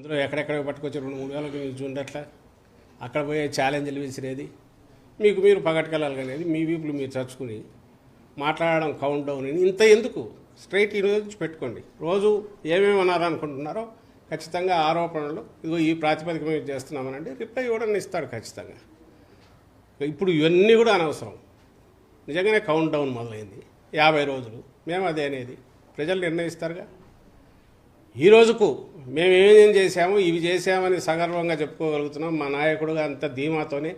అందులో ఎక్కడెక్కడ పట్టుకొచ్చి 2-3 వేలకు మీరు చూడట్లా అక్కడ పోయే ఛాలెంజ్లు విసిరేది మీకు మీరు పగట్టుకెళ్ళాలి అనేది మీ వీపులు మీరు చచ్చుకుని మాట్లాడడం కౌంట్ డౌన్ ఇంత ఎందుకు స్ట్రైట్ ఈరోజు పెట్టుకోండి. రోజు ఏమేమి అన్నారనుకుంటున్నారో ఖచ్చితంగా ఆరోపణలు ఇదిగో ఈ ప్రాతిపదిక మీద చేస్తున్నామనంటే రిప్లై ఇవ్వడం ఇస్తాడు ఖచ్చితంగా. ఇప్పుడు ఇవన్నీ కూడా అనవసరం. నిజంగానే కౌంట్ డౌన్ మొదలైంది 50 రోజులు. మేము అదే అనేది ప్రజలు నిర్ణయిస్తారుగా. ఈ రోజుకు మేము ఏమేం చేశాము ఇవి చేశామని సగర్వంగా చెప్పుకోగలుగుతున్నాం. మా నాయకుడుగా అంత ధీమాతోనే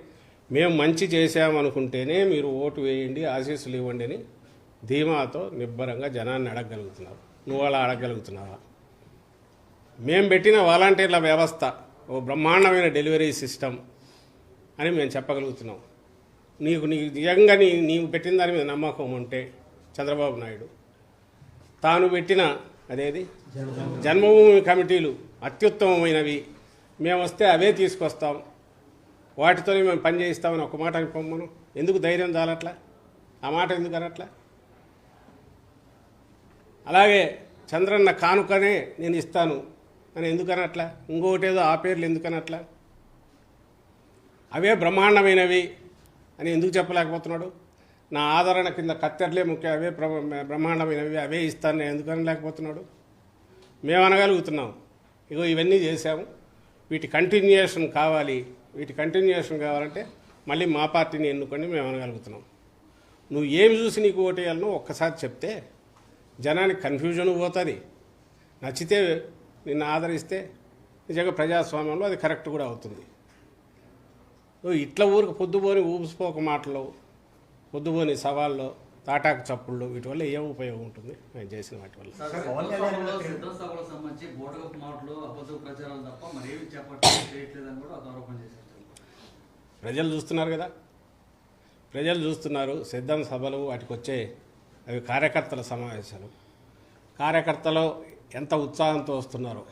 మేము మంచి చేశామనుకుంటేనే మీరు ఓటు వేయండి ఆశీస్సులు ఇవ్వండి అని ధీమాతో నిబ్బరంగా జనాన్ని అడగగలుగుతున్నారు. నువ్వు అలా అడగగలుగుతున్నావా? మేము పెట్టిన వాలంటీర్ల వ్యవస్థ ఓ బ్రహ్మాండమైన డెలివరీ సిస్టమ్ అని మేము చెప్పగలుగుతున్నాం. నీకు నిజంగా నీవు పెట్టిన దాని మీద నమ్మకం ఉంటే చంద్రబాబు నాయుడు తాను పెట్టిన అదేది జన్మభూమి కమిటీలు అత్యుత్తమమైనవి, మేము వస్తే అవే తీసుకొస్తాం, వాటితోనే మేము పని చేయిస్తామని ఒక మాట అనుకోమను. ఎందుకు ధైర్యం చాలట్లా? ఆ మాట ఎందుకు అనట్లా? అలాగే చంద్రన్న కానుకనే నేను ఇస్తాను అని ఎందుకనట్లా? ఇంకొకటేదో ఆ పేర్లు ఎందుకనట్లా? అవే బ్రహ్మాండమైనవి అని ఎందుకు చెప్పలేకపోతున్నాడు? నా ఆదరణ కింద కత్తెరలే ముఖ్యం, అవే బ్రహ్మాండమైనవి అవే ఇస్తాను నేను ఎందుకని లేకపోతున్నాడు? మేము అనగలుగుతున్నాం ఇగో ఇవన్నీ చేశాము, వీటి కంటిన్యూయేషన్ కావాలి, వీటి కంటిన్యూయేషన్ కావాలంటే మళ్ళీ మా పార్టీని ఎన్నుకొని మేము అనగలుగుతున్నాం. నువ్వు ఏమి చూసి నీకు ఓటేయాలనో ఒక్కసారి చెప్తే జనానికి కన్ఫ్యూజన్ పోతుంది. నచ్చితే నిన్ను ఆదరిస్తే నిజంగా ప్రజాస్వామ్యంలో అది కరెక్ట్ కూడా అవుతుంది. ఇట్లా ఊరికి పొద్దుపోని ఊపిసిపోక మాటలు, పొద్దుపోని సవాళ్ళు, తాటాకు చప్పుళ్ళు, వీటి వల్ల ఏం ఉపయోగం ఉంటుంది నేను చేసిన వాటి వల్ల? ప్రజలు చూస్తున్నారు కదా, ప్రజలు చూస్తున్నారు. సిద్ధం సభలు వాటికి వచ్చే అవి కార్యకర్తల సమావేశాలు, కార్యకర్తలు ఎంత ఉత్సాహంతో వస్తున్నారో,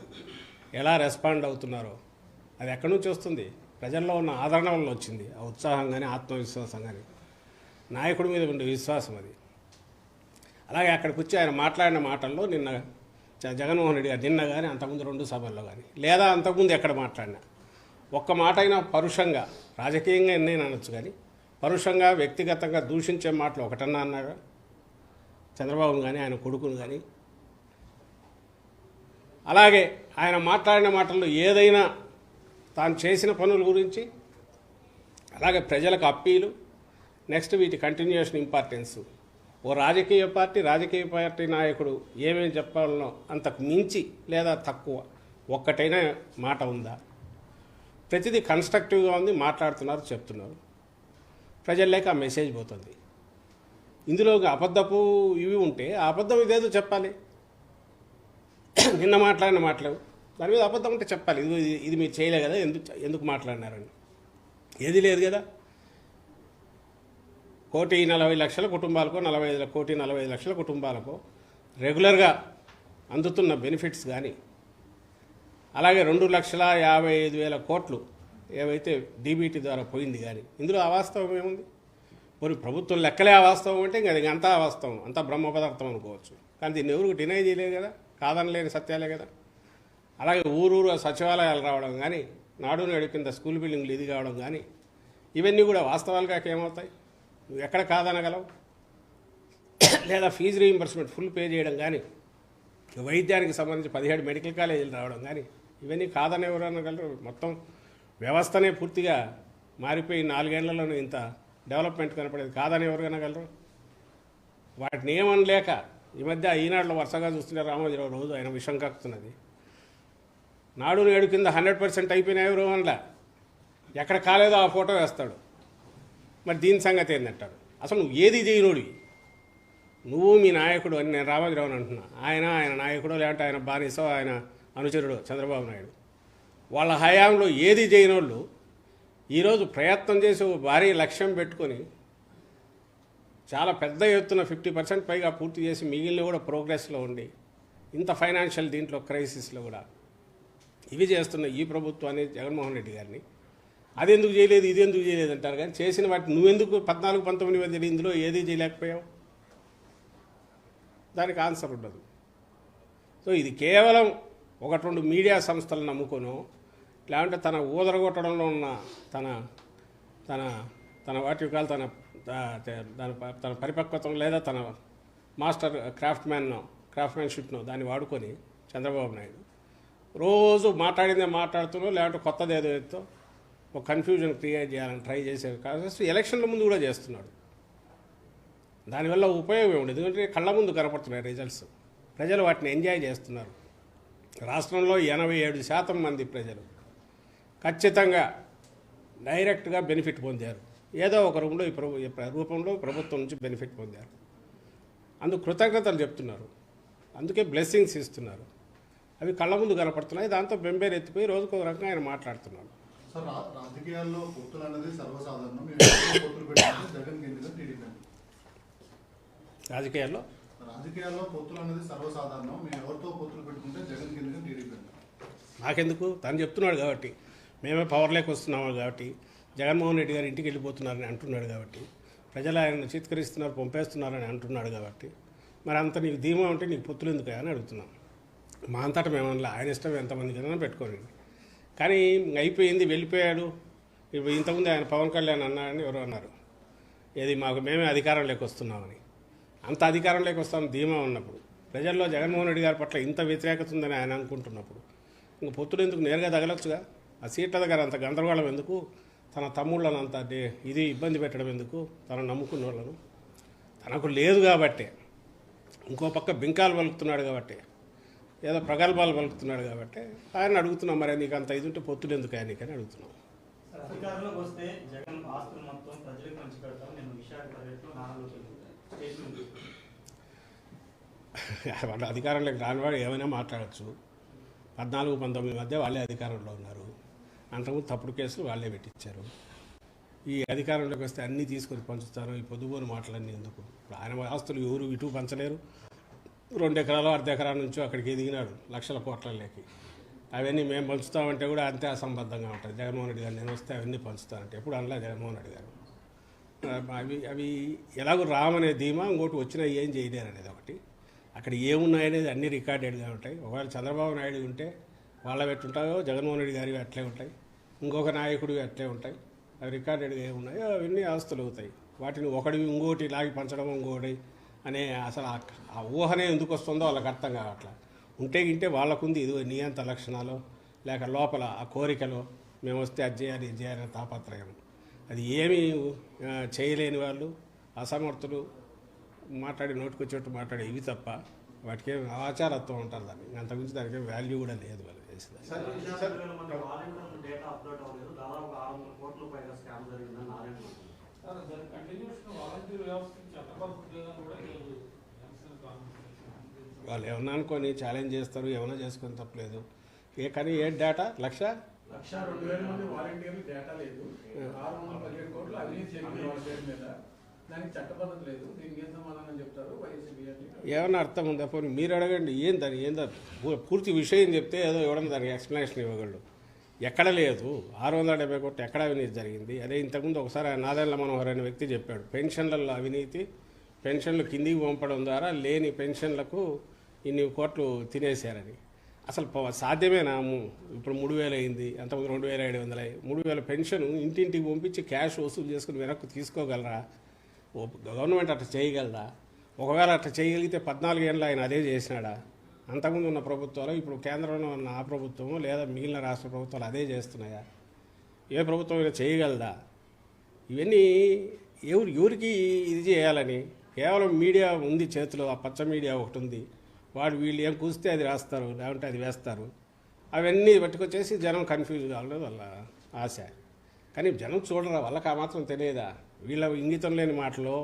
ఎలా రెస్పాండ్ అవుతున్నారో అది ఎక్కడి నుంచి వస్తుంది? ప్రజల్లో ఉన్న ఆదరణ వల్ల వచ్చింది. ఆ ఉత్సాహం కానీ ఆత్మవిశ్వాసం కానీ నాయకుడి మీద ఉండే విశ్వాసం అది. అలాగే అక్కడికి వచ్చి ఆయన మాట్లాడిన మాటల్లో నిన్న జగన్మోహన్ రెడ్డి గారు నిన్న కానీ అంతకుముందు 2 సభల్లో కానీ లేదా అంతకుముందు ఎక్కడ మాట్లాడినా ఒక్క మాట అయినా పరుషంగా, రాజకీయంగా ఎన్నైనా అనొచ్చు కానీ పరుషంగా వ్యక్తిగతంగా దూషించే మాటలు ఒకటన్నా అన్నాడు చంద్రబాబును కానీ ఆయన కొడుకును కానీ. అలాగే ఆయన మాట్లాడిన మాటల్లో ఏదైనా తాను చేసిన పనుల గురించి, అలాగే ప్రజలకు అప్పీలు, నెక్స్ట్ వీటి కంటిన్యూషన్ ఇంపార్టెన్స్. ఓ రాజకీయ పార్టీ నాయకుడు ఏమేమి చెప్పాలనో అంతకు మించి లేదా తక్కువ ఒక్కటైనా మాట ఉందా? ప్రతిదీ కన్స్ట్రక్టివ్గా ఉంది, మాట్లాడుతున్నారు, చెప్తున్నారు. ప్రజల్లోకి ఆ మెసేజ్ పోతుంది. ఇందులో అబద్ధపు ఇవి ఉంటే ఆ అబద్ధం ఇదేదో చెప్పాలి. నిన్న మాట్లాడిన మాటలు దాని మీద అబద్ధం ఉంటే చెప్పాలి. ఇది మీరు చేయలే కదా, ఎందుకు మాట్లాడినారని. ఏది లేదు కదా. 1,40,00,000 కుటుంబాలకు 1,45,00,000 కుటుంబాలకు రెగ్యులర్గా అందుతున్న బెనిఫిట్స్ కానీ, అలాగే 2,55,000 కోట్లు ఏవైతే డీబీటీ ద్వారా పోయింది కానీ ఇందులో అవాస్తవం ఏముంది? మరి ప్రభుత్వం లెక్కలే అవాస్తవం అంటే ఇంకా అది అంతా అవాస్తవం, అంతా బ్రహ్మ పదార్థం అనుకోవచ్చు. కానీ దీన్ని ఎవరికి డినై చేయలేదు కదా, కాదనలేని సత్యాలే కదా. అలాగే ఊరూరు సచివాలయాలు రావడం కానీ, నాడు నేడు కింద స్కూల్ బిల్డింగ్లు ఇది కావడం కానీ ఇవన్నీ కూడా వాస్తవాలుగా ఏమవుతాయి? నువ్వు ఎక్కడ కాదనగలవు? లేదా ఫీజు రీయింబర్స్మెంట్ ఫుల్ పే చేయడం కానీ, వైద్యానికి సంబంధించి 17 మెడికల్ కాలేజీలు రావడం కానీ ఇవన్నీ కాదని ఎవరు అనగలరు? మొత్తం వ్యవస్థనే పూర్తిగా మారిపోయి 4 ఏళ్లలోనే ఇంత డెవలప్మెంట్ కనపడేది కాదని ఎవరు అనగలరు? వాటిని ఏమనలేక ఈ మధ్య ఈనాడులో వరుసగా చూస్తున్నారు. రామోజీరావు రోజు ఆయన విషం కక్కుతున్నది. నాడు నేడు కింద 100% అయిపోయినాయి ఎవరు అనలే. ఎక్కడ కాలేదో ఆ ఫోటో వేస్తాడు. మరి దీని సంగతి ఏందంటాడు? అసలు నువ్వు ఏది చేయనోడివి? నువ్వు మీ నాయకుడు అని నేను రామోజీరావుని అంటున్నా. ఆయన నాయకుడు, లేదంటే ఆయన బానిసో, ఆయన అనుచరుడు చంద్రబాబు నాయుడు. వాళ్ళ హయాంలో ఏది చేయనోళ్ళు ఈరోజు ప్రయత్నం చేసి భారీ లక్ష్యం పెట్టుకొని చాలా పెద్ద ఎత్తున 50% పైగా పూర్తి చేసి మిగిలిన కూడా ప్రోగ్రెస్లో ఉండి ఇంత ఫైనాన్షియల్ దీంట్లో క్రైసిస్లో కూడా ఇవి చేస్తున్న ఈ ప్రభుత్వాన్ని, జగన్మోహన్ రెడ్డి గారిని అది ఎందుకు చేయలేదు, ఇది ఎందుకు చేయలేదు అంటారు. కానీ చేసిన వాటిని నువ్వెందుకు 14-19 మధ్య ఇందులో ఏది చేయలేకపోయావు? దానికి ఆన్సర్ ఉండదు. సో ఇది కేవలం ఒకటి రెండు మీడియా సంస్థలను నమ్ముకొనో లేదంటే తన ఊదరగొట్టడంలో ఉన్న తన తన తన వాటి కాదు తన పరిపక్వతను లేదా తన మాస్టర్ క్రాఫ్ట్మెన్షిప్ను దాన్ని వాడుకొని చంద్రబాబు నాయుడు రోజు మాట్లాడిందే మాట్లాడుతూ లేదంటే కొత్తది ఏదో ఒక కన్ఫ్యూజన్ క్రియేట్ చేయాలని ట్రై చేసే కాదు ఎలక్షన్ల ముందు కూడా చేస్తున్నాడు. దానివల్ల ఉపయోగం ఉండదు, ఎందుకంటే కళ్ళ ముందు కనపడుతున్నాయి రిజల్ట్స్. ప్రజలు వాటిని ఎంజాయ్ చేస్తున్నారు. రాష్ట్రంలో 87% మంది ప్రజలు ఖచ్చితంగా డైరెక్ట్గా బెనిఫిట్ పొందారు. ఏదో ఒక రూపంలో ప్రభుత్వం నుంచి బెనిఫిట్ పొందారు. అందుకు కృతజ్ఞతలు చెప్తున్నారు, అందుకే బ్లెస్సింగ్స్ ఇస్తున్నారు. అవి కళ్ళ ముందు కనపడుతున్నాయి. దాంతో బెంబేరు ఎత్తిపోయి రోజుకు ఒక రకంగా ఆయన మాట్లాడుతున్నాడు. సార్, రాజకీయాల్లో పొత్తులు అనేది సర్వసాధారణం. పొత్తులు పెట్టుకుంటే జగన్ కింద టీడీపీ. రాజకీయాల్లో పొత్తులు అనేది సర్వసాధారణం. మేము ఎవరితో పొత్తులు పెట్టుకుంటే జగన్ కింద టీడీపీ. నాకెందుకు, తను చెప్తున్నాడు కాబట్టి, మేమే పవర్లోకి వస్తున్నాము కాబట్టి, జగన్మోహన్ రెడ్డి గారు ఇంటికి వెళ్ళిపోతున్నారని అంటున్నాడు కాబట్టి, ప్రజలు ఆయన చిత్కరిస్తున్నారు, పంపేస్తున్నారని అంటున్నాడు కాబట్టి, మరి అంత నీకు ధీమా ఉంటే నీకు పొత్తులు ఎందుకు అని అడుగుతున్నాం. మా అంతటా మేమన్నా ఆయన ఇష్టం ఎంతమంది కన్నా పెట్టుకోండి. కానీ అయిపోయింది, వెళ్ళిపోయాడు. ఇప్పుడు ఇంతకుముందు ఆయన పవన్ కళ్యాణ్ అన్నాడని ఎవరు అన్నారు, ఏది మేమే అధికారంలోకి వస్తున్నామని. అంత అధికారంలోకి వస్తామని ధీమా ఉన్నప్పుడు, ప్రజల్లో జగన్మోహన్ రెడ్డి గారి పట్ల ఇంత వ్యతిరేకత ఉందని ఆయన అనుకుంటున్నప్పుడు ఇంక పొత్తులు ఎందుకు, నేరుగా తగలొచ్చుగా. ఆ సీట్ల దగ్గర అంత గందరగోళం ఎందుకు, తన తమ్ముళ్ళను అంత ఇది ఇబ్బంది పెట్టడం ఎందుకు, తను నమ్ముకున్న వాళ్ళను. తనకు లేదు కాబట్టి, ఇంకో పక్క బింకాలు పలుకుతున్నాడు కాబట్టి, ఏదో ప్రగల్భాలు పలుకుతున్నాడు కాబట్టి ఆయన అడుగుతున్నాం. మరి నీకు అంత ఇది ఉంటే పొత్తులు ఎందుకు ఆయనకని అడుగుతున్నాం. అధికారంలోకి వస్తే జగన్ ఆస్తులు మొత్తం ప్రజలకు పంచి పెడతాం, నేను విశాఖ వాళ్ళ అధికారంలోకి రానివాడు ఏమైనా మాట్లాడచ్చు. 14-19 మధ్య వాళ్ళే అధికారంలో ఉన్నారు. అంతకుముందు తప్పుడు కేసులు వాళ్ళే పెట్టించారు. ఈ అధికారంలోకి వస్తే అన్నీ తీసుకొని పంచుతారు. ఈ పొద్దుబోని మాటలన్నీ ఎందుకు? ఆయన ఆస్తులు ఎవరు ఇటు పంచలేరు. 2 ఎకరాలు 1/2 ఎకరా నుంచో అక్కడికి ఎదిగినాడు లక్షల కోట్లలోకి. అవన్నీ మేము పంచుతామంటే కూడా అంతే అసంబద్ధంగా ఉంటుంది. జగన్మోహన్ రెడ్డి గారు నేను వస్తే అవన్నీ పంచుతానంటే ఎప్పుడు అనలే జగన్మోహన్ రెడ్డి గారు. అవి ఎలాగో రామనే ధీమా, ఇంకోటి వచ్చినా ఏం చేయలేరు అనేది ఒకటి. అక్కడ ఏమున్నాయనేది అన్నీ రికార్డెడ్గా ఉంటాయి. ఒకవేళ చంద్రబాబు నాయుడు ఉంటే వాళ్ళ పెట్టుంటాయో, జగన్మోహన్ రెడ్డి గారివి అట్లే ఉంటాయి, ఇంకొక నాయకుడివి అట్లే ఉంటాయి. అవి రికార్డెడ్గా ఏమున్నాయో అవన్నీ ఆస్తులు అవుతాయి. వాటిని ఒకటివి ఇంకోటి లాగి పంచడం, ఇంకోటి అనే అసలు ఆ ఊహనే ఎందుకు వస్తుందో వాళ్ళకి అర్థం కావట్లా. ఉంటే గింటే వాళ్ళకుంది ఇది నియంత లక్షణాలు, లేక లోపల ఆ కోరికలు, మేము వస్తే అది చేయాలి ఇది చేయాలని తాపత్రయం. అది ఏమీ చేయలేని వాళ్ళు, అసమర్థులు, మాట్లాడి నోటికొచ్చేట్టు మాట్లాడే ఇవి తప్ప వాటికి ఆచారత్వం ఉంటారు. దాన్ని అంతకుమించి దానికి వాల్యూ కూడా లేదు వాళ్ళు చేసేది. వాళ్ళు ఏమన్నా అనుకొని ఛాలెంజ్ చేస్తారు, ఏమైనా చేసుకొని తప్పలేదు. కానీ ఏ డేటా 1,02,000 మంది వాలంటీర్లు డేటా లేదు, 617 కోట్లు అవినీతి జరిగింది వాళ్ళ పేరు మీద, దానికి చట్టబద్ధత లేదు. దీనికి ఏం సమాధానం చెప్తారు వైసీపీ? ఏమన్నా అర్థం ఉందా? పోనీ మీరు అడగండి. ఏందా పూర్తి విషయం చెప్తే ఏదో ఇవ్వడం దానికి ఎక్స్ప్లెనేషన్ ఇవ్వగలడు. ఎక్కడ లేదు 670 కోట్లు ఎక్కడ అవినీతి జరిగింది? అదే ఇంతకుముందు ఒకసారి నాదెండ్ల మనోహర్ అనే వ్యక్తి చెప్పాడు, పెన్షన్లలో అవినీతి, పెన్షన్లు కిందికి పంపడం ద్వారా లేని పెన్షన్లకు ఇన్ని కోట్లు తినేశారని. అసలు సాధ్యమేనా? ఇప్పుడు 3,000 అయింది, అంతకుముందు 2,700 అయ్యి 3,000 పెన్షన్ ఇంటింటికి పంపించి క్యాష్ వసూలు చేసుకుని వెనక్కి తీసుకోగలరా? గవర్నమెంట్ అట్లా చేయగలదా? ఒకవేళ అట్లా చేయగలిగితే 14 ఏళ్ళు ఆయన అదే చేసినాడా? అంతకుముందు ఉన్న ప్రభుత్వాలు, ఇప్పుడు కేంద్రంలో ఉన్న ఆ ప్రభుత్వము లేదా మిగిలిన రాష్ట్ర ప్రభుత్వాలు అదే చేస్తున్నాయా? ఏ ప్రభుత్వం అయినా చేయగలదా? ఇవన్నీ ఎవరికి ఇది చేయాలని కేవలం మీడియా ఉంది చేతిలో, ఆ పచ్చ మీడియా ఒకటి ఉంది. వీళ్ళు ఏం కూస్తే అది రాస్తారు, లేకుంటే అది వేస్తారు. అవన్నీ పట్టుకొచ్చేసి జనం కన్ఫ్యూజ్ కావడం వాళ్ళ ఆశ. కానీ జనం చూడరా, వాళ్ళకి ఆ మాత్రం తెలియదా? వీళ్ళ ఇంగితం లేని మాటలో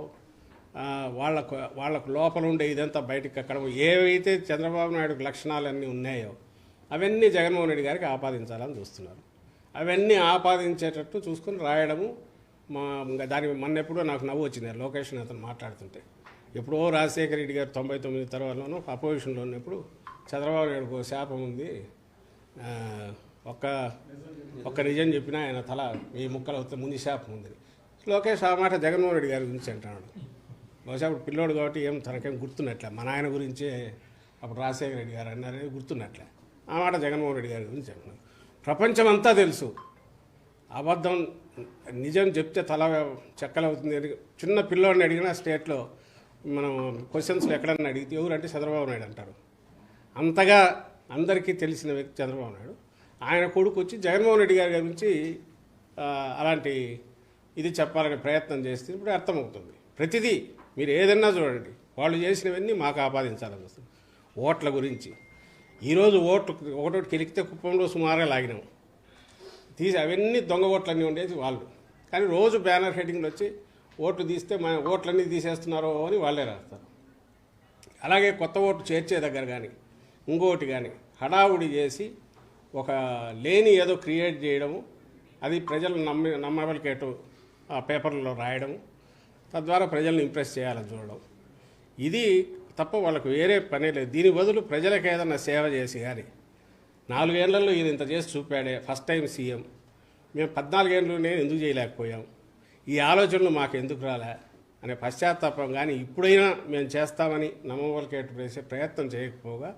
వాళ్ళకు లోపల ఉండే ఇదంతా బయటకు ఎక్కడం, ఏవైతే చంద్రబాబు నాయుడుకి లక్షణాలన్నీ ఉన్నాయో అవన్నీ జగన్మోహన్ రెడ్డి గారికి ఆపాదించాలని చూస్తున్నారు. అవన్నీ ఆపాదించేటట్టు చూసుకొని రాయడము. దానికి మొన్నెప్పుడో నాకు నవ్వు వచ్చింది లోకేష్ అతను మాట్లాడుతుంటే. ఎప్పుడో రాజశేఖర రెడ్డి గారు 99 తర్వాతలోనూ అపోజిషన్లో ఉన్నప్పుడు చంద్రబాబు నాయుడుకు శాపం ఉంది, ఒక్క నిజం చెప్పినా ఆయన తల ఈ ముక్కలు అవుతే ముందు శాపం ఉంది. లోకేష్ ఆ మాట జగన్మోహన్ రెడ్డి గారి గురించి అంటున్నాడు. బహుశా అప్పుడు పిల్లోడు కాబట్టి తనకేం గుర్తున్నట్లే. మా నాయన గురించే అప్పుడు రాజశేఖర రెడ్డి గారు అన్నారని గుర్తున్నట్లే. ఆ మాట జగన్మోహన్ రెడ్డి గారి గురించి చెప్తున్నారు. ప్రపంచం అంతా తెలుసు అబద్ధం నిజం చెప్తే తల చెక్కలవుతుంది అని. చిన్న పిల్లోడిని అడిగినా స్టేట్లో మనం క్వశ్చన్స్లో ఎక్కడన్నా అడిగితే ఎవరంటే చంద్రబాబు నాయుడు అంటారు. అంతగా అందరికీ తెలిసిన వ్యక్తి చంద్రబాబు నాయుడు. ఆయన కొడుకు వచ్చి జగన్మోహన్ రెడ్డి గారి గురించి అలాంటి ఇది చెప్పాలనే ప్రయత్నం చేస్తే ఇప్పుడు అర్థమవుతుంది. ప్రతిదీ మీరు ఏదన్నా చూడండి, వాళ్ళు చేసినవన్నీ మాకు ఆపాదించాలని వస్తుంది. ఓట్ల గురించి ఈరోజు ఓట్లు ఒకటోటి కెలికితే కుప్పంలో సుమారుగా లాగినాం, తీసి అవన్నీ దొంగ ఓట్లన్నీ ఉండేది వాళ్ళు. కానీ రోజు బ్యానర్ హెడ్డింగ్లు వచ్చి ఓట్లు తీస్తే మా ఓట్లన్నీ తీసేస్తున్నారో అని వాళ్ళే రాస్తారు. అలాగే కొత్త ఓట్లు చేర్చే దగ్గర కానీ ఇంకోటి కానీ హడావుడి చేసి ఒక లేని ఏదో క్రియేట్ చేయడము, అది ప్రజలు నమ్మబలికేటు ఆ పేపర్లలో రాయడము, తద్వారా ప్రజలను ఇంప్రెస్ చేయాలని చూడడం, ఇది తప్ప వాళ్ళకు వేరే పనే లేదు. దీని బదులు ప్రజలకు ఏదన్నా సేవ చేసి కానీ 4 ఏళ్లలో ఈయన ఇంత చేసి చూపాడే, ఫస్ట్ టైం సీఎం, మేము 14 ఏళ్ళలోనే ఎందుకు చేయలేకపోయాం, ఈ ఆలోచనలు మాకు ఎందుకు రాలే అనే పశ్చాత్తాపం కానీ ఇప్పుడైనా మేము చేస్తామని నమ్మవలకేటు చేసే ప్రయత్నం చేయకపోగా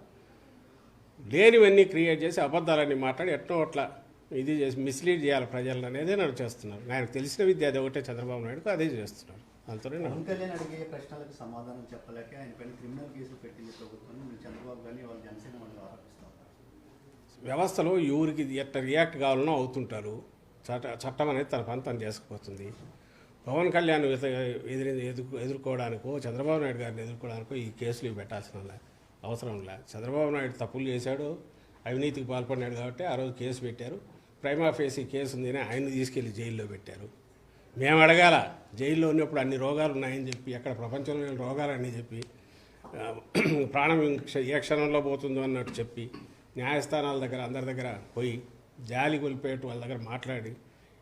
లేనివన్నీ క్రియేట్ చేసి అబద్ధాలన్నీ మాట్లాడి ఎట్టో అట్లా ఇది చేసి మిస్లీడ్ చేయాలి ప్రజలను అనేది నన్ను చేస్తున్నారు. ఆయనకు తెలిసిన విద్య అది ఒకటే, చంద్రబాబు నాయుడుకు అదే చేస్తున్నారు. అంతనే పవన్ కళ్యాణ్ అడిగే ప్రశ్నలకు సమాధానం చెప్పలేక ఆయన పైన క్రిమినల్ కేసులు పెట్టింది ప్రభుత్వం. చంద్రబాబు గారిని వాళ్ళ జనసేన వాళ్ళు ఆరోపిస్తూ ఉంటారు. వ్యవస్థలో ఎవరికి ఎట్లా రియాక్ట్ కావాలనో అవుతుంటారు. చట్టం అనేది తన పని తను చేసుకుపోతుంది. పవన్ కళ్యాణ్ ఎదుర్కోవడానికో చంద్రబాబు నాయుడు గారిని ఎదుర్కోవడానికో ఈ కేసులు పెట్టాల్సిన అవసరం లే. చంద్రబాబు నాయుడు తప్పులు చేశాడు, అవినీతికి పాల్పడినాడు కాబట్టి ఆ రోజు కేసు పెట్టారు. ప్రైమా ఫేసి కేసు ఉందని ఆయన్ని తీసుకెళ్లి జైల్లో పెట్టారు. మేము అడగాల, జైల్లో ఉన్నప్పుడు అన్ని రోగాలు ఉన్నాయని చెప్పి, ఎక్కడ ప్రపంచంలో లేని రోగాలన్నీ చెప్పి, ప్రాణం ఏ క్షణంలో పోతుందో అన్నట్టు చెప్పి, న్యాయస్థానాల దగ్గర అందరి దగ్గర పోయి జాలి కొలిపేట్టు వాళ్ళ దగ్గర మాట్లాడి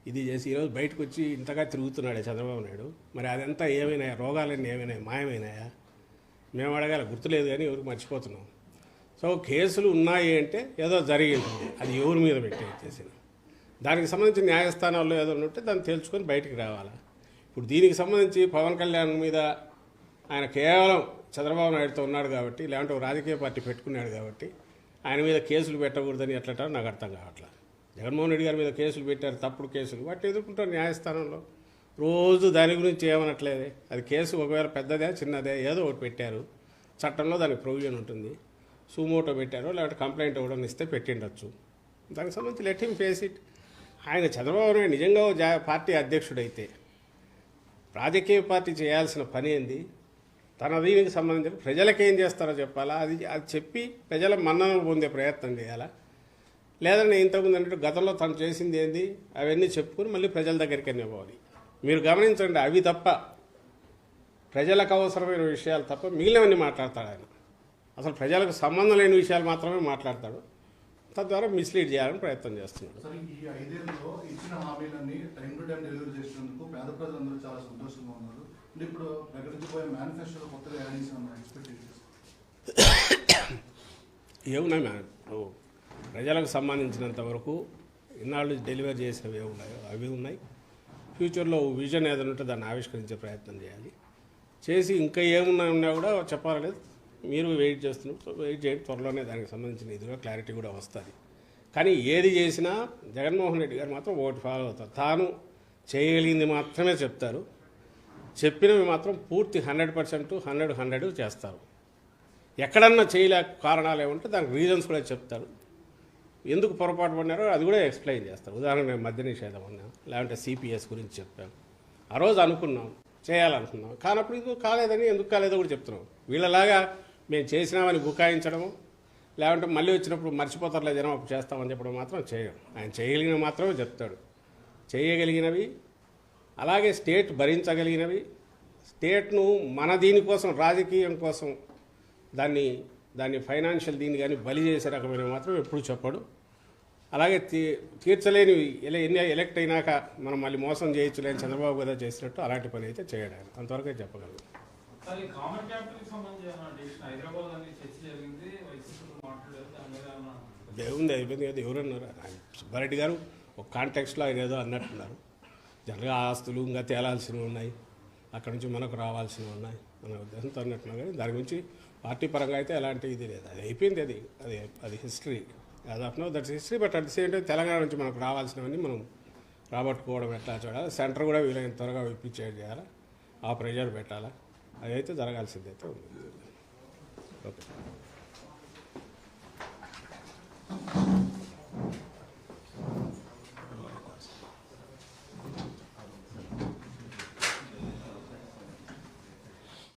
ఇది చేసి ఈరోజు బయటకు వచ్చి ఇంతగా తిరుగుతున్నాడే చంద్రబాబు నాయుడు. మరి అదంతా ఏమైనాయా, రోగాలన్నీ ఏమైనాయా, మాయమైనాయా? మేము అడగాల, గుర్తులేదు కానీ ఎవరికి మర్చిపోతున్నాం. సో కేసులు ఉన్నాయి అంటే ఏదో జరిగింది, అది ఎవరి మీద పెట్టేసేసిన దానికి సంబంధించి న్యాయస్థానాల్లో ఏదో ఉంటే దాన్ని తెలుసుకొని బయటికి రావాలా. ఇప్పుడు దీనికి సంబంధించి పవన్ కళ్యాణ్ మీద ఆయన కేవలం చంద్రబాబు నాయుడుతో ఉన్నాడు కాబట్టి, లేదంటే ఒక రాజకీయ పార్టీ పెట్టుకున్నాడు కాబట్టి ఆయన మీద కేసులు పెట్టకూడదని ఎట్లంటారో నాకు అర్థం కావట్లేదు. జగన్మోహన్ రెడ్డి గారి మీద కేసులు పెట్టారు, తప్పుడు కేసులు, వాటిని ఎదుర్కొంటారు న్యాయస్థానంలో. రోజు దాని గురించి ఏమనట్లేదే. అది కేసు ఒకవేళ పెద్దదే చిన్నదే ఏదో ఒకటి పెట్టారు, చట్టంలో దానికి ప్రొవిజన్ ఉంటుంది. సుమోటో పెట్టారో లేకపోతే కంప్లైంట్ ఇవ్వడం ఇస్తే పెట్టిండొచ్చు. దానికి సంబంధించి లెట్ హిమ్ ఫేస్ ఇట్. ఆయన చంద్రబాబు నాయుడు నిజంగా పార్టీ అధ్యక్షుడైతే రాజకీయ పార్టీ చేయాల్సిన పని ఏంది, తన దీనికి సంబంధించిన ప్రజలకు ఏం చేస్తారో చెప్పాలా, అది చెప్పి ప్రజల మన్ననలు పొందే ప్రయత్నం చేయాలా. లేదంటే ఇంతకుముందు అంటే గతంలో తను చేసింది ఏంది అవన్నీ చెప్పుకొని మళ్ళీ ప్రజల దగ్గరికి పోవాలి. మీరు గమనించండి, అవి తప్ప ప్రజలకు అవసరమైన విషయాలు తప్ప మిగిలినవన్నీ మాట్లాడతాడు ఆయన. అసలు ప్రజలకు సంబంధం లేని విషయాలు మాత్రమే మాట్లాడతాడు. తద్వారా మిస్లీడ్ చేయాలని ప్రయత్నం చేస్తున్నాడు. సరే, ఈ 5 ఏళ్లలో ఇచ్చిన హామీలన్నీ టైం టు టైం డెలివరీ చేసినందుకు పేద ప్రజలందరూ చాలా సంతోషంగా ఉన్నారు. అంటే ఇప్పుడు ప్రకటించబోయే మేనిఫెస్టోలో కొత్తగా యాడ్ చేసిన ఎక్స్పెక్టేషన్స్ ఏమున్నాయి మేడం, ప్రజలకు సంబంధించినంత వరకు ఇన్నాళ్ళు డెలివరీ చేసినవి ఏమున్నాయో అవి ఉన్నాయి. ఫ్యూచర్లో విజన్ ఏదైనా ఉంటే దాన్ని ఆవిష్కరించే ప్రయత్నం చేయాలి. చేసి ఇంకా ఏమున్నా కూడా చెప్పాలనేది మీరు వెయిట్ చేస్తున్నారు. వెయిట్ చేయండి, త్వరలోనే దానికి సంబంధించిన ఇదిగా క్లారిటీ కూడా వస్తుంది. కానీ ఏది చేసినా జగన్మోహన్ రెడ్డి గారు మాత్రం ఒకటి ఫాలో అవుతారు. తాను చేయగలిగింది మాత్రమే చెప్తారు, చెప్పినవి మాత్రం పూర్తి 100% 100 చేస్తారు. ఎక్కడన్నా చేయలేక కారణాలు ఏమంటే దానికి రీజన్స్ కూడా చెప్తారు. ఎందుకు పొరపాటు పడినారో అది కూడా ఎక్స్ప్లెయిన్ చేస్తారు. ఉదాహరణ మద్య నిషేధం అన్నా, లేదంటే సిపిఎస్ గురించి చెప్పాం. ఆ రోజు అనుకున్నాం, చేయాలనుకున్నాం, కానప్పుడు ఇది కాలేదని ఎందుకు కాలేదో కూడా చెప్తున్నాం. వీళ్ళలాగా మేము చేసినామని బుకాయించడము, లేదంటే మళ్ళీ వచ్చినప్పుడు మర్చిపోతారులే జనం అప్పుడు చేస్తామని చెప్పడం మాత్రం చేయడం. ఆయన చేయగలిగినవి మాత్రమే చెప్తాడు. చేయగలిగినవి, అలాగే స్టేట్ భరించగలిగినవి, స్టేట్ను మన దీనికోసం రాజకీయం కోసం దాన్ని ఫైనాన్షియల్ దీన్ని కానీ బలి చేసే రకమైన మాత్రం ఎప్పుడు చెప్పడు. అలాగే తీర్చలేనివి ఎలక్ట్ అయినాక మనం మళ్ళీ మోసం చేయొచ్చు లేని చంద్రబాబు కదా చేసినట్టు అలాంటి పని అయితే చేయడానికి అంతవరకే చెప్పగలను. దేవుంది అయిపోయింది కదా, ఎవరన్నారు? సుబ్బారెడ్డి గారు ఒక కాంటెక్స్ట్లో ఆయన ఏదో అన్నట్టున్నారు. జనరల్గా ఆస్తులు ఇంకా తేలాల్సినవి ఉన్నాయి, అక్కడి నుంచి మనకు రావాల్సినవి ఉన్నాయి మన ఉద్దేశంతో అన్నట్టున్నా. కానీ దాని గురించి పార్టీ పరంగా అయితే ఎలాంటి ఇది లేదు. అది అయిపోయింది, అది history. As of no that's history. But at the same time Telangana నుంచి మనకు రావాల్సినవన్నీ మనం రాబట్టుకోవడం ఎట్లా చూడాలి. సెంటర్ కూడా వీలైన త్వరగా విప్పించేది చేయాలి. ఆ ప్రెషర్ పెట్టాలా. అదైతే జరగాల్సిందైతే ఉంది. ఓకే.